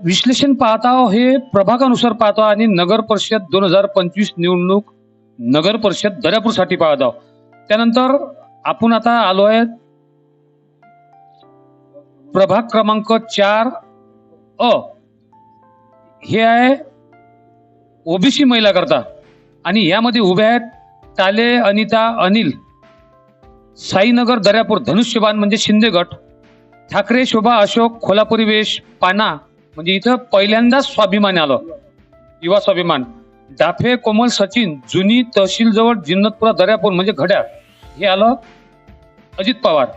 विश्लेषण पाहता हे प्रभागानुसार पाहतो आणि नगर परिषद 2025 निवडणूक नगर परिषद दर्यापूरसाठी पाहत आहोत. त्यानंतर आपण आता आलो आहे प्रभाग क्रमांक 4 अ. हे आहे ओबीसी महिला करता आणि यामध्ये उभ्या आहेत टाले अनिता अनिल, साईनगर दर्यापूर धनुष्यबाण म्हणजे शिंदे गट, ठाकरे शोभा अशोक खोलापुरी वेश पाना म्हणजे इथं पहिल्यांदाच स्वाभिमान आलं, युवा स्वाभिमान, डाफे कोमल सचिन जुनी तहसील जवळ जिन्नतपुरा दर्यापूर म्हणजे घड्याळ हे आलं अजित पवार,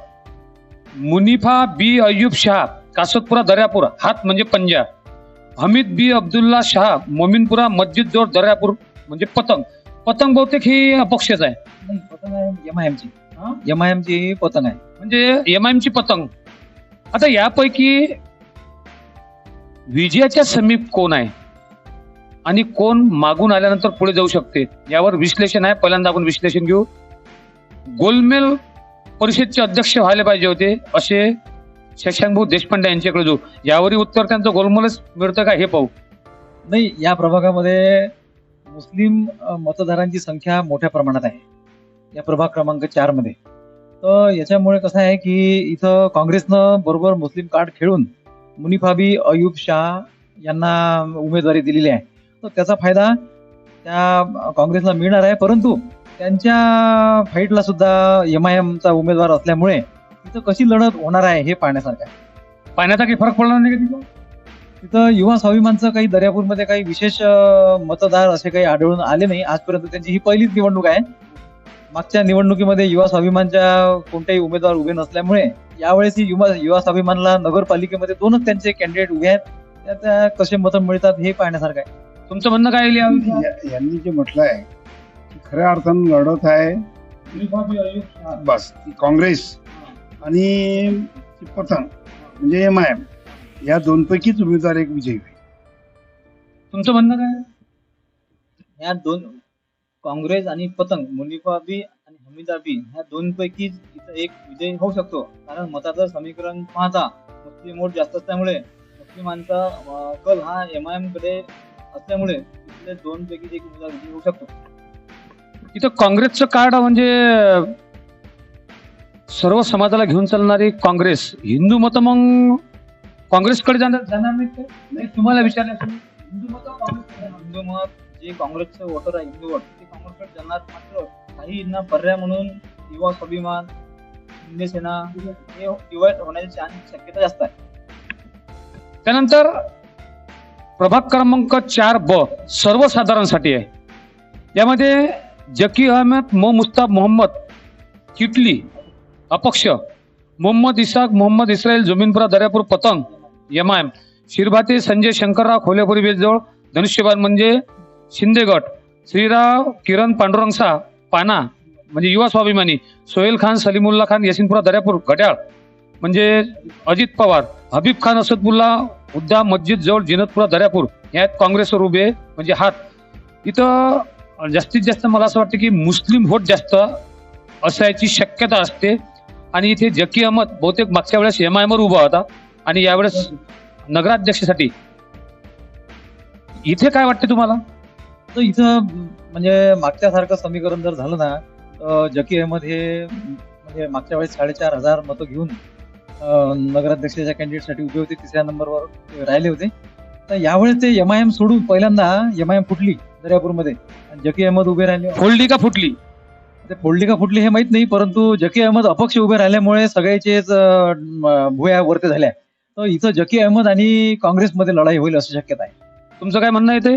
मुनिफा बी अय्यूब शाह कासतपुरा दर्यापूर हात म्हणजे पंजा, हमीद बी अब्दुल्ला शाह मोमिनपुरा मस्जिद जोड दर्यापूर म्हणजे पतंग. पतंग बहुतेक ही अपक्षच आहे, पतंग आहे एमआयएमची पतंग आहे, म्हणजे एमआयएमची पतंग. आता यापैकी विजयाच्या समीप कोण आहे आणि कोण मागून आल्यानंतर पुढे जाऊ शकते यावर विश्लेषण आहे. पहिल्यांदा आपण विश्लेषण घेऊ. गोलमेल परिषदचे अध्यक्ष व्हायला पाहिजे होते असे शशांकभाऊ देशपांडे यांच्याकडे जाऊ. यावरही उत्तर त्यांचं गोलमेलच मिळतं का हे पाहू. नाही, या प्रभागामध्ये मुस्लिम मतदारांची संख्या मोठ्या प्रमाणात आहे या प्रभाग क्रमांक 4 मध्ये. तर याच्यामुळे कसं आहे की इथं काँग्रेसनं बरोबर मुस्लिम कार्ड खेळून मुनिफाबी अयूब शाह यांना उमेदवारी दिलेली आहे. तर त्याचा फायदा त्या काँग्रेसला मिळणार आहे, परंतु त्यांच्या फाईटला सुद्धा एमआयएमचा उमेदवार असल्यामुळे तिथं कशी लढत होणार आहे हे पाहण्यासारखं आहे. पाहण्याचा काही फरक पडणार नाही का तिथं? तिथं युवा स्वाभिमानचं काही दर्यापूरमध्ये काही विशेष मतदार असे काही आढळून आले नाही आजपर्यंत. त्यांची ही पहिलीच निवडणूक आहे. मागच्या निवडणुकीमध्ये युवा स्वाभिमानच्या कोणत्याही उमेदवार उभे नसल्यामुळे यावेळेस ही युवा स्वाभिमानला नगरपालिकेमध्ये 2च त्यांचे कॅन्डिडेट उभे आहेत. त्या कसे मतं मिळतात हे पाहण्यासारखं आहे. तुमचं म्हणणं काय आहे? यांनी जे म्हटलं आहे की खऱ्या अर्थानं लढत आहे बस ती काँग्रेस आणि ती पतंग म्हणजे एमआयएम या दोनपैकीच उमेदवार एक विजयी होईल. तुमचं म्हणणं काय? या दोन काँग्रेस आणि पतंग मुनिफाबी आणि हमीदाबी ह्या दोनपैकी इथं एक विजयी होऊ शकतो. कारण मताचं समीकरण पाहता मुस्लिम वोट जास्त असल्यामुळे मुस्लिमांचा कल हा एमआयएम कडे असल्यामुळे इथले दोनपैकी एक उमेदवार विजयी होऊ शकतो. इथं काँग्रेसचं कार्ड म्हणजे सर्व समाजाला घेऊन चालणारी काँग्रेस, हिंदू मत मग काँग्रेसकडे जाणार नाही का? नाही, तुम्हाला विचारलं हिंदू मत जे काँग्रेसचं वोटर आहे हिंदू वोट ते काँग्रेसकडे जाणार, मात्र काहींना पर्याय म्हणून युवा स्वाभिमान हिंदी सेना हे डिवाइड होण्याची शक्यता जास्त आहे. त्यानंतर प्रभाग क्रमांक 4 ब सर्वसाधारणसाठी आहे. यामध्ये जकी अहमद मुस्ताब मोहम्मद किटली अपक्ष, मोहम्मद इसाक मोहम्मद इस्रायल जमीनपुरा दर्यापूर पतंग एमआयएम, शिरभाते संजय शंकरराव खोलेपुरी बेजवळ धनुष्यबाण म्हणजे शिंदे गट, श्रीराव किरण पांडुरंगसा पाना म्हणजे युवा स्वाभिमानी, सोहेल खान सलीमुल्ला खान यसिनपुरा दर्यापूर घड्याळ म्हणजे अजित पवार, हबीब खान असदुल्ला उद्दा मस्जिद जवळ जिनतपुरा दर्यापूर यात काँग्रेसवर उभे म्हणजे हात. इथं जास्तीत जास्त मला असं वाटतं की मुस्लिम व्होट जास्त असायची शक्यता असते आणि इथे जकी अहमद बहुतेक मागच्या वेळेस एमआयएम वर उभा होता आणि यावेळेस नगराध्यक्षासाठी. इथे काय वाटते तुम्हाला? तर इथं म्हणजे मागच्या सारखं समीकरण जर झालं ना तर जकी अहमद हे म्हणजे मागच्या वेळेस 4,500 मतं घेऊन नगराध्यक्षाच्या कॅन्डिडेटसाठी उभे होते, 3ऱ्या नंबरवर राहिले होते. तर यावेळेस ते एमआयएम सोडून पहिल्यांदा एमआयएम फुटली दर्यापूरमध्ये आणि जकी अहमद उभे राहिले. फोडली का फुटली? ते फोडली का फुटली हे माहित नाही, परंतु जकी अहमद अपक्ष उभे राहिल्यामुळे सगळ्याचेच भुया वरती झाल्या. तर इथं जकी अहमद आणि काँग्रेसमध्ये लढाई होईल अशी शक्यता आहे. तुमचं काय म्हणणं आहे ते?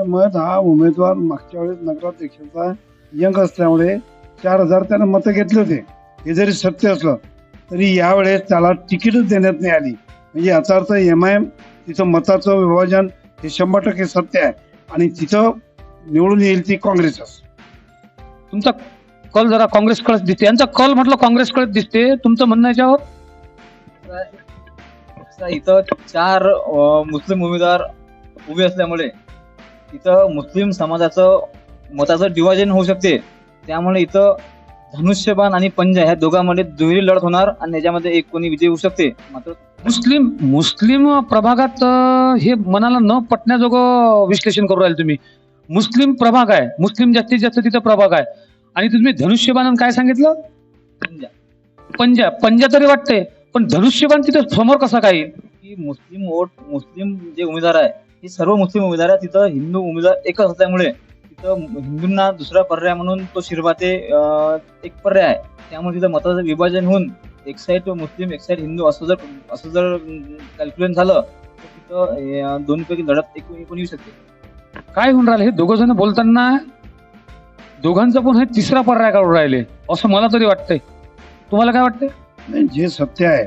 मत हा उमेदवार मागच्या वेळेस नगराध्यक्षाचा यंग असल्यामुळे 4,000 त्यानं मतं घेतले होते. हे जरी सत्य असलं तरी यावेळेस त्याला तिकीटच देण्यात नाही आली. म्हणजे याचा अर्थ एमआयएम तिथं मताचं विभाजन हे 100% सत्य आहे आणि तिथं निवडून येईल ती काँग्रेसच. तुमचा कल जरा काँग्रेसकडेच दिसते, यांचा कल म्हटलं काँग्रेसकडेच दिसते. तुमचं म्हणणं याच्यावर? इथं 4 मुस्लिम उमेदवार उभे असल्यामुळे इथं मुस्लिम समाजाचं मताचं डिव्हायजन होऊ शकते. त्यामुळे इथं धनुष्यबाण आणि पंजा ह्या दोघांमध्ये दुहेरी लढत होणार आणि याच्यामध्ये एक कोणी विजय होऊ शकते. मात्र मुस्लिम प्रभागात हे मनाला न पटण्याजोगं विश्लेषण करू राहिले तुम्ही. मुस्लिम प्रभाग आहे, मुस्लिम जास्तीत जास्त तिथं प्रभाग आहे आणि तुम्ही धनुष्यबाण काय सांगितलं? पंजा तरी वाटते, पण धनुष्यबाण तिथं समोर कसा काय येईल? की मुस्लिम जे उमेदवार आहे हे सर्व मुस्लिम उमेदवार आहे. तिथं हिंदू उमेदवार एकच असल्यामुळे तिथं हिंदूंना दुसरा पर्याय म्हणून तो शिरभाते एक पर्याय आहे. त्यामुळे तिथं मताचं विभाजन होऊन एक साईड मुस्लिम एक साईड हिंदू असं जर कॅल्क्युलेशन झालं तर तिथं दोन्हीपैकी लढत एक येऊ शकते. काय होऊन राहिले हे दोघं जण बोलताना? दोघांचं पण हे तिसरा पर्याय काढून राहिले असं मला तरी वाटतंय. तुम्हाला काय वाटतंय? नाही, जे सत्य आहे,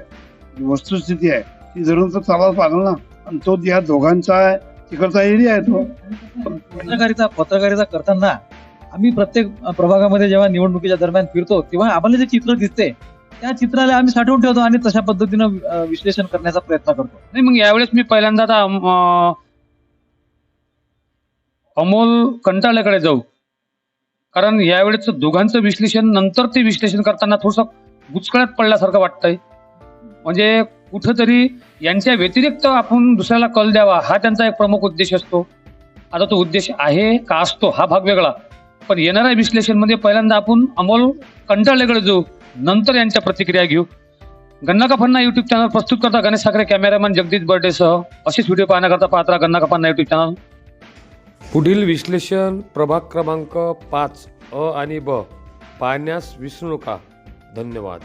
जी वस्तुस्थिती आहे ती जरूर तर चालाच लागल ना. आणि तो या दोघांचा तिकडचा एरिया आहे तो. पत्रकारिता करताना आम्ही प्रत्येक प्रभागामध्ये जेव्हा निवडणुकीच्या दरम्यान फिरतो तेव्हा आम्हाला जे चित्र दिसते त्या चित्राला आम्ही साठवून ठेवतो आणि तशा पद्धतीनं विश्लेषण करण्याचा प्रयत्न करतो. नाही, मग यावेळेस मी पहिल्यांदा आता अमोल कंटाळ्याकडे जाऊ, कारण यावेळेस दोघांचं विश्लेषण नंतर ते विश्लेषण करताना थोडंसं गुचकळ्यात पडल्यासारखं वाटतंय. म्हणजे कुठंतरी यांच्या व्यतिरिक्त आपण दुसऱ्याला कल द्यावा हा त्यांचा एक प्रमुख उद्देश असतो. आता तो उद्देश आहे का असतो हा भाग वेगळा, पण येणाऱ्या विश्लेषणमध्ये पहिल्यांदा आपण अमोल कंटाळ्याकडे जाऊ, नंतर यांच्या प्रतिक्रिया घेऊ. गन्ना का फन्ना युट्यूब चॅनल प्रस्तुत करता गणेश साखरे, कॅमेरामॅन जगदीश बर्डेसह. अशीच व्हिडिओ पाहण्याकरता पाहत राहा गन्ना का फन्ना युट्यूब चॅनल. पुढील विश्लेषण प्रभाग क्रमांक 5 अ आणि ब पाहण्यास विसरू नका. धन्यवाद.